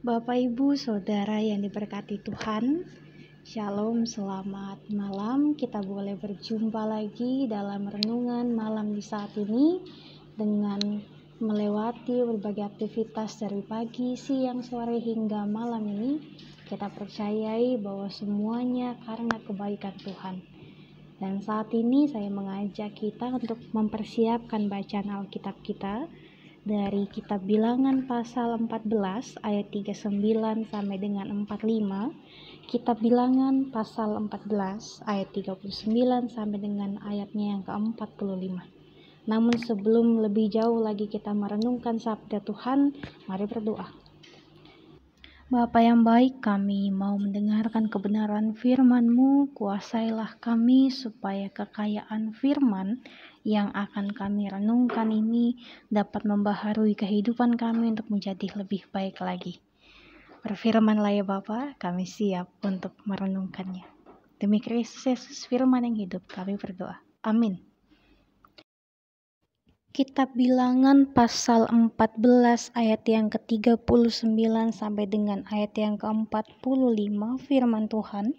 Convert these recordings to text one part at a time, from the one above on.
Bapak, Ibu, Saudara yang diberkati Tuhan, Shalom, selamat malam. Kita boleh berjumpa lagi dalam renungan malam di saat ini dengan melewati berbagai aktivitas dari pagi, siang, sore hingga malam ini. Kita percayai bahwa semuanya karena kebaikan Tuhan. Dan saat ini saya mengajak kita untuk mempersiapkan bacaan Alkitab kita dari kitab Bilangan pasal 14 ayat 39 sampai dengan 45, kitab Bilangan pasal 14 ayat 39 sampai dengan ayatnya yang ke-45. Namun sebelum lebih jauh lagi kita merenungkan sabda Tuhan, mari berdoa. Bapa yang baik, kami mau mendengarkan kebenaran firman-Mu. Kuasailah kami supaya kekayaan firman yang akan kami renungkan ini dapat membaharui kehidupan kami untuk menjadi lebih baik lagi. Berfirmanlah ya Bapa, kami siap untuk merenungkannya. Demi Kristus Yesus firman yang hidup, kami berdoa. Amin. Kitab Bilangan pasal 14 ayat yang ke-39 sampai dengan ayat yang ke-45, firman Tuhan.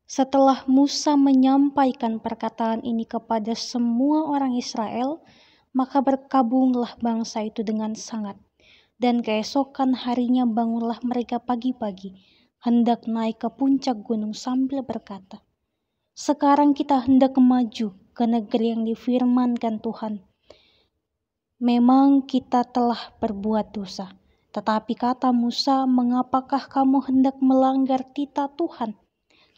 Setelah Musa menyampaikan perkataan ini kepada semua orang Israel, maka berkabunglah bangsa itu dengan sangat. Dan keesokan harinya bangunlah mereka pagi-pagi, hendak naik ke puncak gunung sambil berkata, "Sekarang kita hendak maju ke negeri yang difirmankan Tuhan. Memang kita telah berbuat dosa." Tetapi kata Musa, "Mengapakah kamu hendak melanggar titah Tuhan?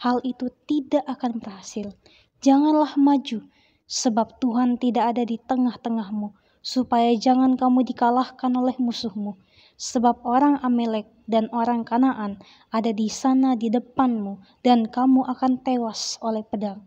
Hal itu tidak akan berhasil. Janganlah maju, sebab Tuhan tidak ada di tengah-tengahmu, supaya jangan kamu dikalahkan oleh musuhmu. Sebab orang Amalek dan orang Kanaan ada di sana di depanmu, dan kamu akan tewas oleh pedang.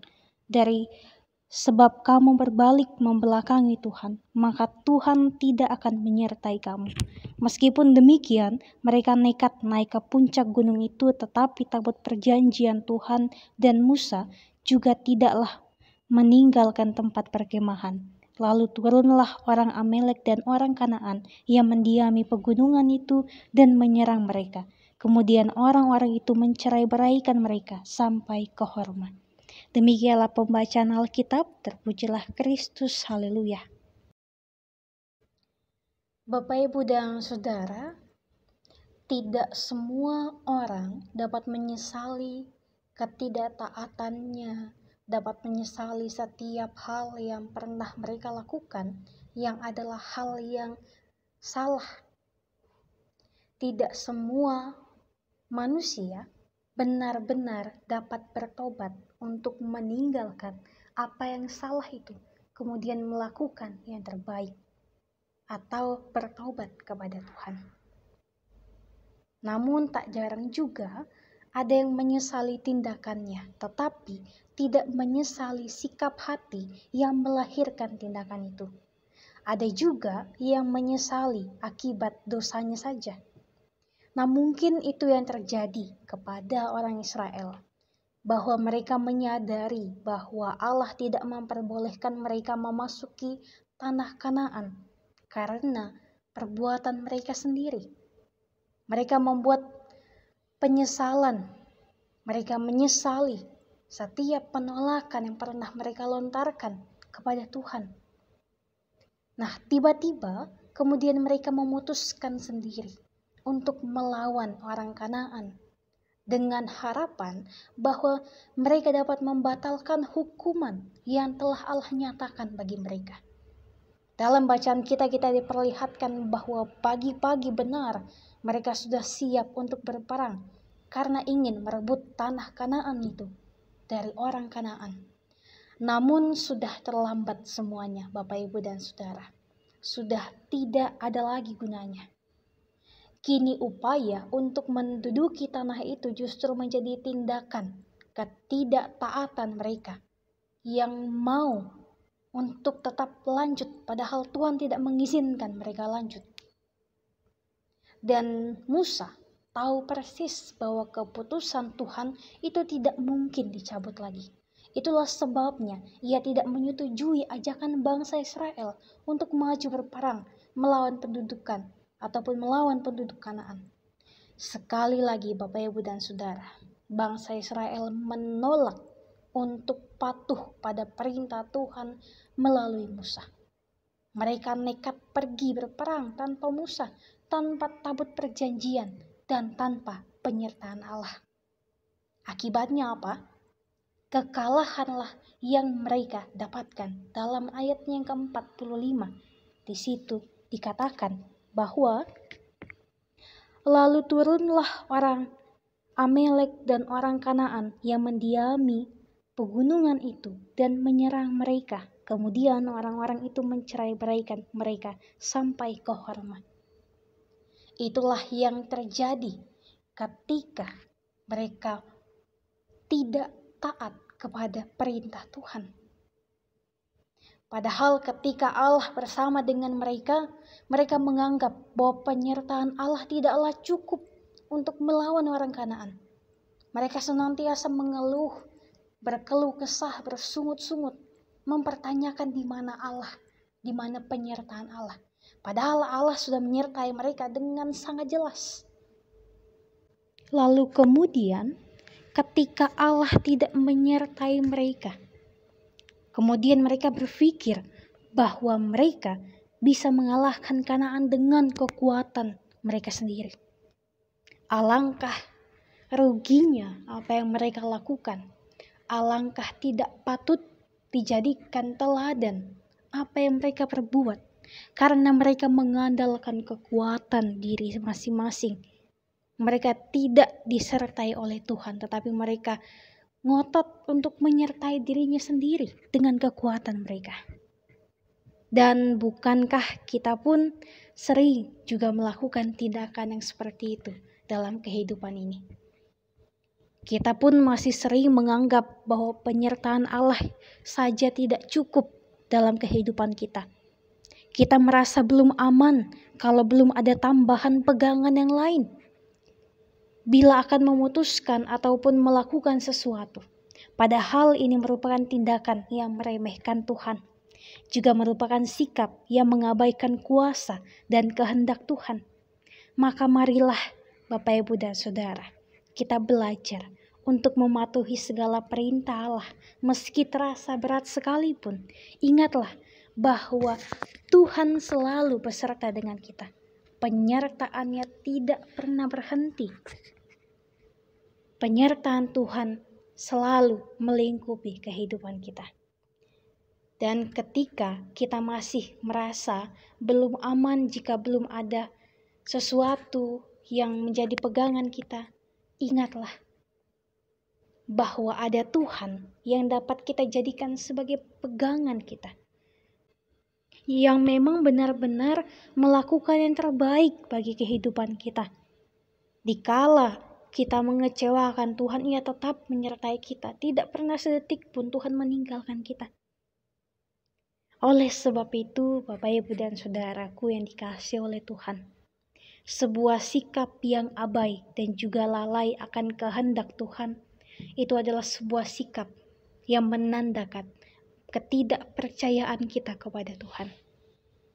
Sebab kamu berbalik membelakangi Tuhan, maka Tuhan tidak akan menyertai kamu." Meskipun demikian, mereka nekat naik ke puncak gunung itu, tetapi tabut perjanjian Tuhan dan Musa juga tidaklah meninggalkan tempat perkemahan. Lalu turunlah orang Amalek dan orang Kanaan yang mendiami pegunungan itu dan menyerang mereka. Kemudian orang-orang itu mencerai-beraikan mereka sampai ke Horma. Demikianlah pembacaan Alkitab, terpujilah Kristus, haleluya. Bapak, Ibu, dan Saudara, tidak semua orang dapat menyesali ketidaktaatannya, dapat menyesali setiap hal yang pernah mereka lakukan, yang adalah hal yang salah. Tidak semua manusia benar-benar dapat bertobat untuk meninggalkan apa yang salah itu, kemudian melakukan yang terbaik atau bertobat kepada Tuhan. Namun tak jarang juga ada yang menyesali tindakannya, tetapi tidak menyesali sikap hati yang melahirkan tindakan itu. Ada juga yang menyesali akibat dosanya saja. Nah, mungkin itu yang terjadi kepada orang Israel, bahwa mereka menyadari bahwa Allah tidak memperbolehkan mereka memasuki tanah Kanaan karena perbuatan mereka sendiri. Mereka membuat penyesalan, mereka menyesali setiap penolakan yang pernah mereka lontarkan kepada Tuhan. Nah, tiba-tiba kemudian mereka memutuskan sendiri untuk melawan orang Kanaan dengan harapan bahwa mereka dapat membatalkan hukuman yang telah Allah nyatakan bagi mereka. Dalam bacaan kita diperlihatkan bahwa pagi-pagi benar mereka sudah siap untuk berperang karena ingin merebut tanah Kanaan itu dari orang Kanaan. Namun sudah terlambat semuanya, Bapak, Ibu, dan Saudara. Sudah tidak ada lagi gunanya. Kini upaya untuk menduduki tanah itu justru menjadi tindakan ketidaktaatan mereka yang mau untuk tetap lanjut, padahal Tuhan tidak mengizinkan mereka lanjut. Dan Musa tahu persis bahwa keputusan Tuhan itu tidak mungkin dicabut lagi. Itulah sebabnya ia tidak menyetujui ajakan bangsa Israel untuk maju berperang melawan penduduk Kanaan. Sekali lagi Bapak Ibu dan Saudara, bangsa Israel menolak untuk patuh pada perintah Tuhan melalui Musa. Mereka nekat pergi berperang tanpa Musa, tanpa tabut perjanjian, dan tanpa penyertaan Allah. Akibatnya apa? Kekalahanlah yang mereka dapatkan. Dalam ayatnya yang ke-45, di situ dikatakan bahwa lalu turunlah orang Amalek dan orang Kanaan yang mendiami pegunungan itu dan menyerang mereka. Kemudian orang-orang itu mencerai-beraikan mereka sampai ke Horma. Itulah yang terjadi ketika mereka tidak taat kepada perintah Tuhan. Padahal ketika Allah bersama dengan mereka, mereka menganggap bahwa penyertaan Allah tidaklah cukup untuk melawan orang Kanaan. Mereka senantiasa mengeluh, berkeluh kesah, bersungut-sungut, mempertanyakan di mana Allah, di mana penyertaan Allah. Padahal Allah sudah menyertai mereka dengan sangat jelas. Lalu kemudian ketika Allah tidak menyertai mereka, kemudian mereka berpikir bahwa mereka bisa mengalahkan Kanaan dengan kekuatan mereka sendiri. Alangkah ruginya apa yang mereka lakukan. Alangkah tidak patut dijadikan teladan apa yang mereka perbuat, karena mereka mengandalkan kekuatan diri masing-masing. Mereka tidak disertai oleh Tuhan, tetapi mereka ngotot untuk menyertai dirinya sendiri dengan kekuatan mereka. Dan bukankah kita pun sering juga melakukan tindakan yang seperti itu dalam kehidupan ini? Kita pun masih sering menganggap bahwa penyertaan Allah saja tidak cukup dalam kehidupan kita. Kita merasa belum aman kalau belum ada tambahan pegangan yang lain. Bila akan memutuskan ataupun melakukan sesuatu, padahal ini merupakan tindakan yang meremehkan Tuhan, juga merupakan sikap yang mengabaikan kuasa dan kehendak Tuhan. Maka marilah Bapak Ibu dan Saudara, kita belajar untuk mematuhi segala perintah Allah meski terasa berat sekalipun. Ingatlah bahwa Tuhan selalu beserta dengan kita. Penyertaannya tidak pernah berhenti. Penyertaan Tuhan selalu melingkupi kehidupan kita. Dan ketika kita masih merasa belum aman jika belum ada sesuatu yang menjadi pegangan kita, ingatlah bahwa ada Tuhan yang dapat kita jadikan sebagai pegangan kita, yang memang benar-benar melakukan yang terbaik bagi kehidupan kita. Dikala kita mengecewakan Tuhan, Ia tetap menyertai kita. Tidak pernah sedetik pun Tuhan meninggalkan kita. Oleh sebab itu, Bapak Ibu dan Saudaraku yang dikasihi oleh Tuhan, sebuah sikap yang abai dan juga lalai akan kehendak Tuhan, itu adalah sebuah sikap yang menandakan ketidakpercayaan kita kepada Tuhan.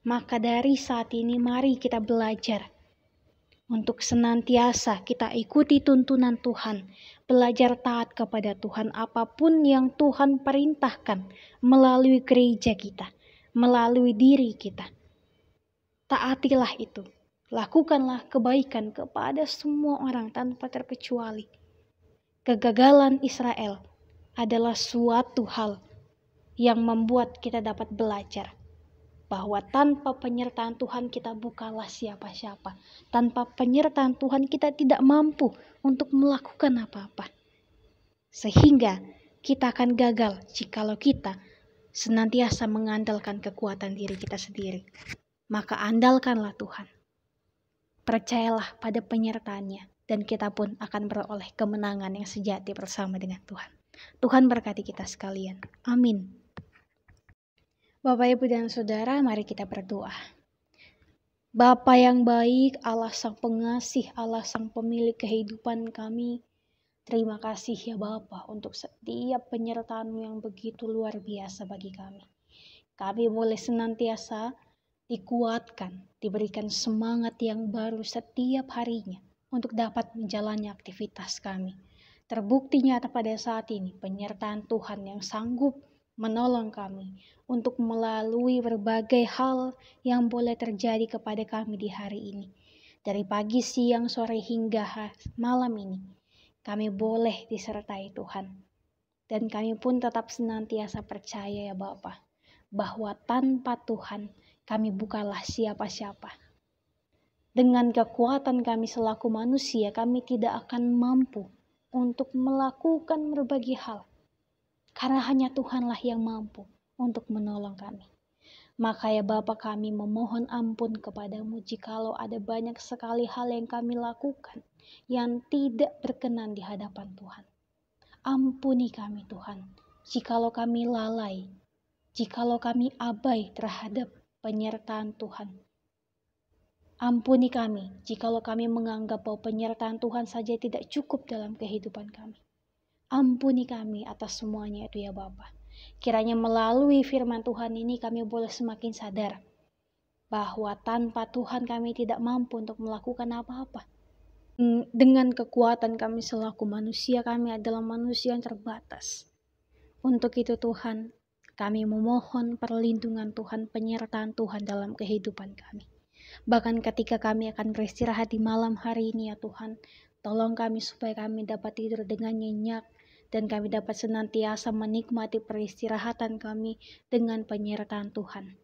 Maka dari saat ini mari kita belajar untuk senantiasa kita ikuti tuntunan Tuhan, belajar taat kepada Tuhan apapun yang Tuhan perintahkan melalui gereja kita, melalui diri kita. Taatilah itu. Lakukanlah kebaikan kepada semua orang tanpa terkecuali. Kegagalan Israel adalah suatu hal yang membuat kita dapat belajar bahwa tanpa penyertaan Tuhan kita bukanlah siapa-siapa. Tanpa penyertaan Tuhan kita tidak mampu untuk melakukan apa-apa. Sehingga kita akan gagal jikalau kita senantiasa mengandalkan kekuatan diri kita sendiri. Maka andalkanlah Tuhan. Percayalah pada penyertaannya, dan kita pun akan beroleh kemenangan yang sejati bersama dengan Tuhan. Tuhan berkati kita sekalian. Amin. Bapak, Ibu, dan Saudara, mari kita berdoa. Bapa yang baik, Allah Sang Pengasih, Allah Sang Pemilik kehidupan kami, terima kasih ya Bapa untuk setiap penyertaan-Mu yang begitu luar biasa bagi kami. Kami boleh senantiasa dikuatkan, diberikan semangat yang baru setiap harinya untuk dapat menjalani aktivitas kami. Terbukti nyata pada saat ini penyertaan Tuhan yang sanggup menolong kami untuk melalui berbagai hal yang boleh terjadi kepada kami di hari ini. Dari pagi, siang, sore hingga malam ini, kami boleh disertai Tuhan. Dan kami pun tetap senantiasa percaya ya Bapa, bahwa tanpa Tuhan kami bukanlah siapa-siapa. Dengan kekuatan kami selaku manusia, kami tidak akan mampu untuk melakukan berbagai hal. Karena hanya Tuhanlah yang mampu untuk menolong kami. Maka ya Bapa, kami memohon ampun kepadamu jikalau ada banyak sekali hal yang kami lakukan yang tidak berkenan di hadapan Tuhan. Ampuni kami Tuhan, jikalau kami lalai, jikalau kami abai terhadap penyertaan Tuhan. Ampuni kami jikalau kami menganggap bahwa penyertaan Tuhan saja tidak cukup dalam kehidupan kami. Ampuni kami atas semuanya itu ya Bapa. Kiranya melalui firman Tuhan ini kami boleh semakin sadar bahwa tanpa Tuhan kami tidak mampu untuk melakukan apa-apa. Dengan kekuatan kami selaku manusia, kami adalah manusia yang terbatas. Untuk itu Tuhan, kami memohon perlindungan Tuhan, penyertaan Tuhan dalam kehidupan kami. Bahkan ketika kami akan beristirahat di malam hari ini ya Tuhan, tolong kami supaya kami dapat tidur dengan nyenyak dan kami dapat senantiasa menikmati peristirahatan kami dengan penyertaan Tuhan.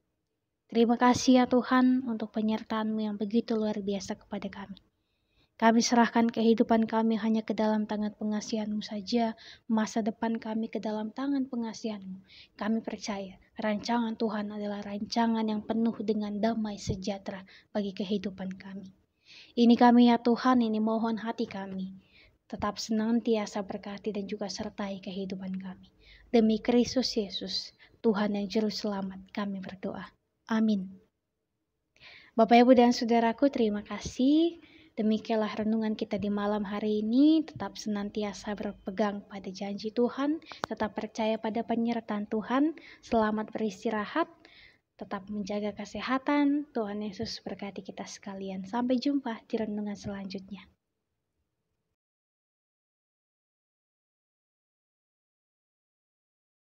Terima kasih ya Tuhan untuk penyertaan-Mu yang begitu luar biasa kepada kami. Kami serahkan kehidupan kami hanya ke dalam tangan pengasihan-Mu saja, masa depan kami ke dalam tangan pengasihan-Mu. Kami percaya rancangan Tuhan adalah rancangan yang penuh dengan damai sejahtera bagi kehidupan kami. Ini kami ya Tuhan, ini mohon hati kami. Tetap senantiasa berkati dan juga sertai kehidupan kami. Demi Kristus Yesus, Tuhan yang Juru Selamat, kami berdoa. Amin. Bapak, Ibu, dan Saudaraku, terima kasih. Demikianlah renungan kita di malam hari ini. Tetap senantiasa berpegang pada janji Tuhan, tetap percaya pada penyertaan Tuhan. Selamat beristirahat, tetap menjaga kesehatan. Tuhan Yesus berkati kita sekalian. Sampai jumpa di renungan selanjutnya.